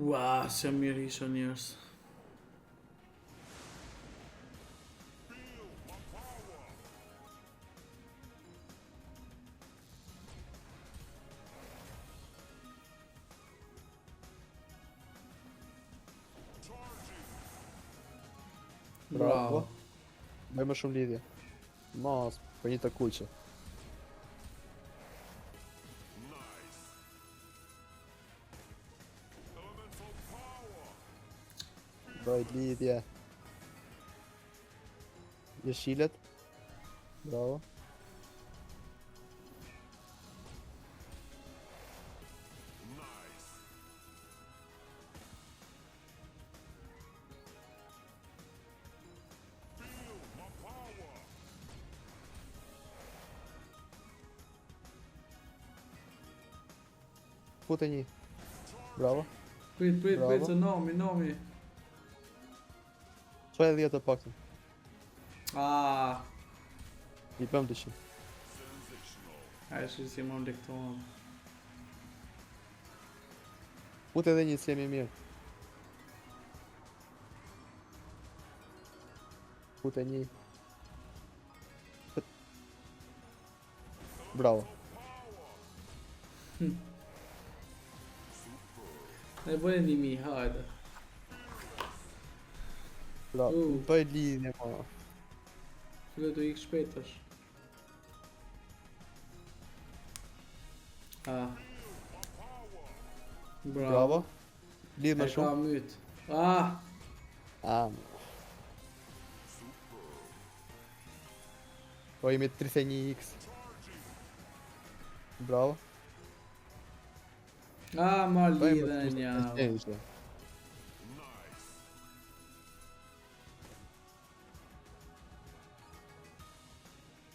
Ua, se mirë isha njerës. Bravo. Bëj më shumë lidhje. Mas, për një të kuqe. Bëj lidhje. Jeshilet. Bravo. Fute një. Bravo. Prit, Bravo. se nomi. Çoj 10 të paktën. I bëm 200. A shi si më lektonë. Fute edhe një semi mirë. Fute një. Bravo. Ne bëjnë 1000, hajde. Bravo. Bëj lidhje ma. Filloj të ikë shpejtësh. Bravo. Lidh më E ka shumë. myt. Po jemi 31x. Bravo. Ma lidhe një.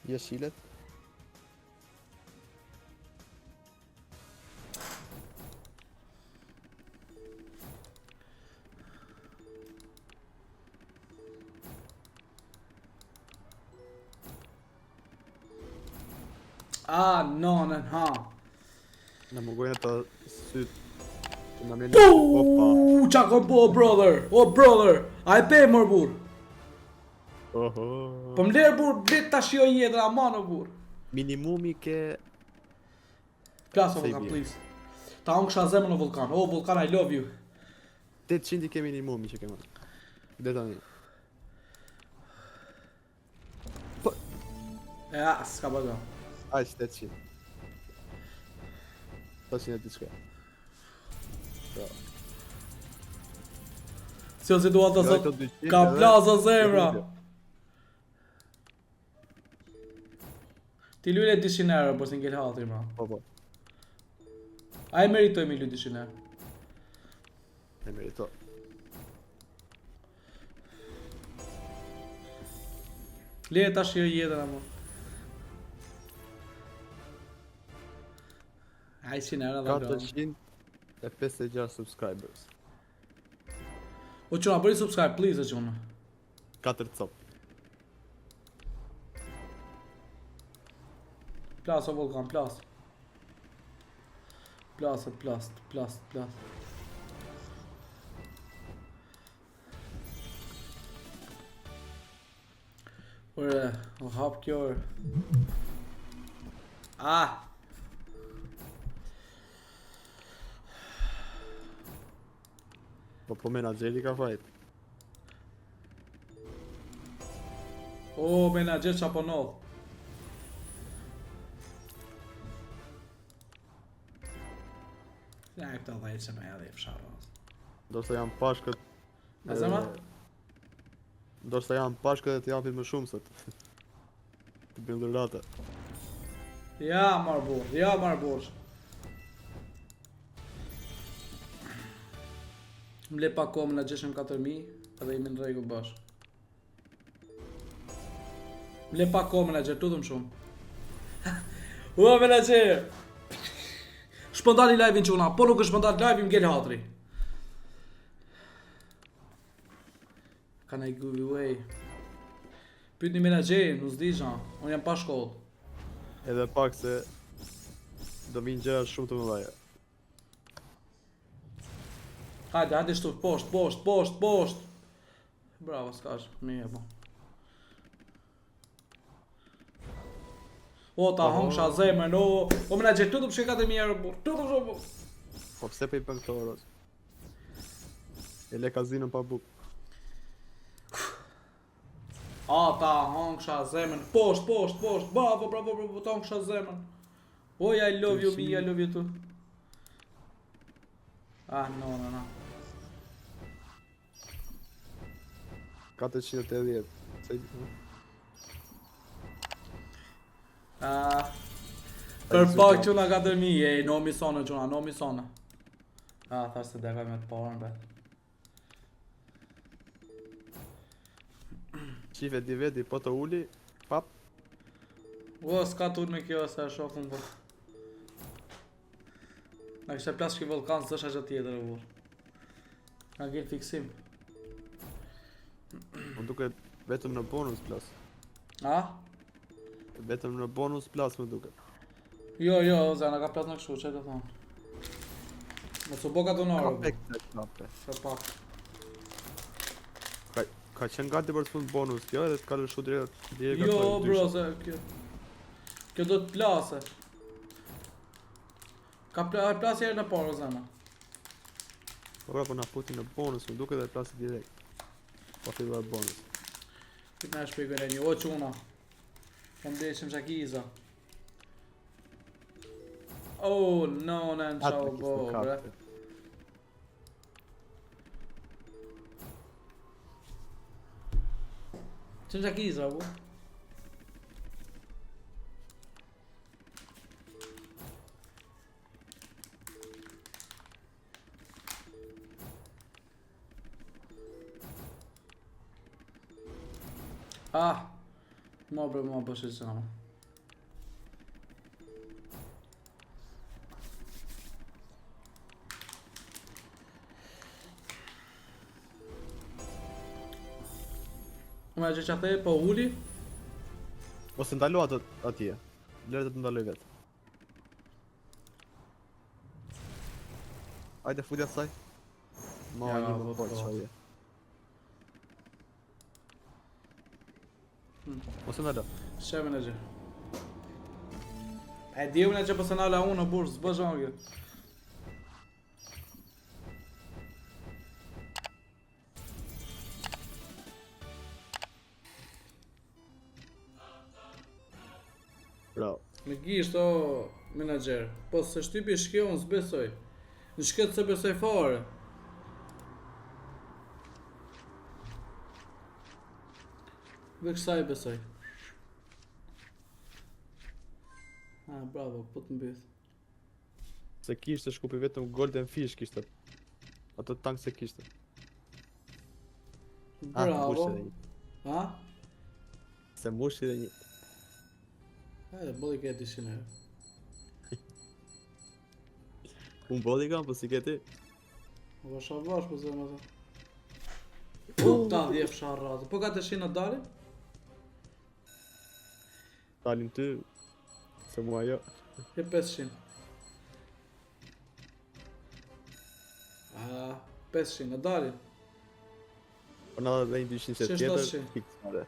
Jeshilet. Nonën, ha. Në mungojnë të sytë të në mjeni. Opa. Qa kom po, brother. A e pe, mër bur. Oho. Po m'lerë bur, blet ta shioj jetër, aman o bur. Minimumi ke... Plaso vulkan, please. Ta unë kësha zemën o vulkan. O, vulkan, I love you. 800 i ke minimumi që ke marrë. Dhe tani. S'ka bëga. Aq, 800. 800 e diçka. Bravo. Si o situata Ja, sot, këto 200 ka edhe- plaza zemra. Lidhje. Ti lule 200 euro, për si ngell hatri, ma. Po. A e meritoj mi lu 200 euro. E merito. Le ta shioj jetën, amor. Ai 100 euro dhe do. 456 subscribers. O quna, bëri subscribe, please, o quna. 4 cop. Plas o vulkan, plas. Plas. Ore, o hap kjo orë. Po menaxheri ka fajt. O, menager qa po nodh. Ja, e këta dhejtë që me edhe i fsharë. Ndoshta janë pashkët. A zema? Ndoshta janë pashkët dhe të japin më shumë se të bëjnë dhurata. Ja, marbur. Mle pa kohë në gjeshëm 4000 edhe imi në rregull bash. Mle pa kohë menaxher, tutëm shumë. Ua menaxher. Shpëndani live-in quna, po nuk është shpëndani live-in m'gel hatri. Ka na i giveaway. Pyetni menaxherin, nuk s'di zha, unë jam pa shkollë. Edhe pak se do vinë gjëra shumë të mëdha. Hajde shtu, poshtë. Bravo, s'kash, mirë po. O, ta hongsha zemën, o menaxher, tutëm shkoj 4000 euro burr. Tutëm shumë. Po pse pe i bën këto orë? E le kazinën pa buk. A, ta hongsha zemën, poshtë. Bravo, ta hongsha zemën. Oj, I love you, me, I love you too. Ah, no. 480. Për pak quna 4000, no misone quna, no misone. Thash se dekaj me të parën, be. Qife di veti, po të uli, pap. S'ka tur me kjo, se e shofën për. Na kështë e plas që i vulkan, së është e tjetër e burë. Nga gjelë fiksim. Më duke vetëm në bonus plus. A? Vetëm në bonus plus më duke. Jo, zena ka plas në kështu, që e të thonë. Më të boka të nërë, Kape. për pak. Ka qenë gati për të fund bonus kjo edhe të ka lëshu direkt Jo, bro, se kjo do të plase. Ka plasë herë në parë, zena. Po na futi në bonus, më duke dhe plasi direkt. Po filluar bonus. Këtë nga shpikën e një, o quna. Kam ndeshim shakiza. Oh, no, në në qau bo, bre. Që në shakiza, bu? Ma bëshë që në. Me që thej, po uli? Ose ndalo atë atje. Lërë të ndaloj vetë. Ajde futja saj. Ma Ja, një më po, po po. qaje. Ose ndalo. Sheme në gjë. E di unë që pëse nala unë në burë, s'bë zhangë. Bravo. Me gisht o menaxher, po se shtypi shkjo unë s'besoj. Në shket se besoj fare. Dhe kësaj besoj. Bravo, po të mbyth. Se kishte shkupi vetëm golden fish kishte. Ato tank se kishte. Bravo. Mbush edhe një. Ha? Se mbush edhe një. Hajde, bolli ke 200 euro. Unë bodi kam, po si ke ti. Po shavash po zemë ato. Ta dhjef sharratë. Po ka të shinë në dalin? Talin ty. Se mua jo. Je 500. 500 në dalin. Po na dhe një 200 që Qesh tjetër. 200? Fiks mare.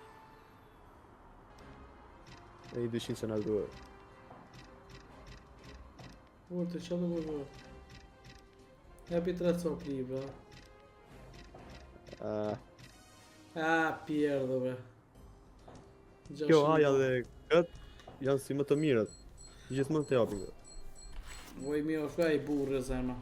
Dhe një 200 që na duhet. Urte, që do vërë? Jepi 3 cop libra. Pjerdë, bre. Kjo aja dhe këtë janë si më të mirët. Gjithmonë të japin këtë. Voj mi o shka i burre, zema.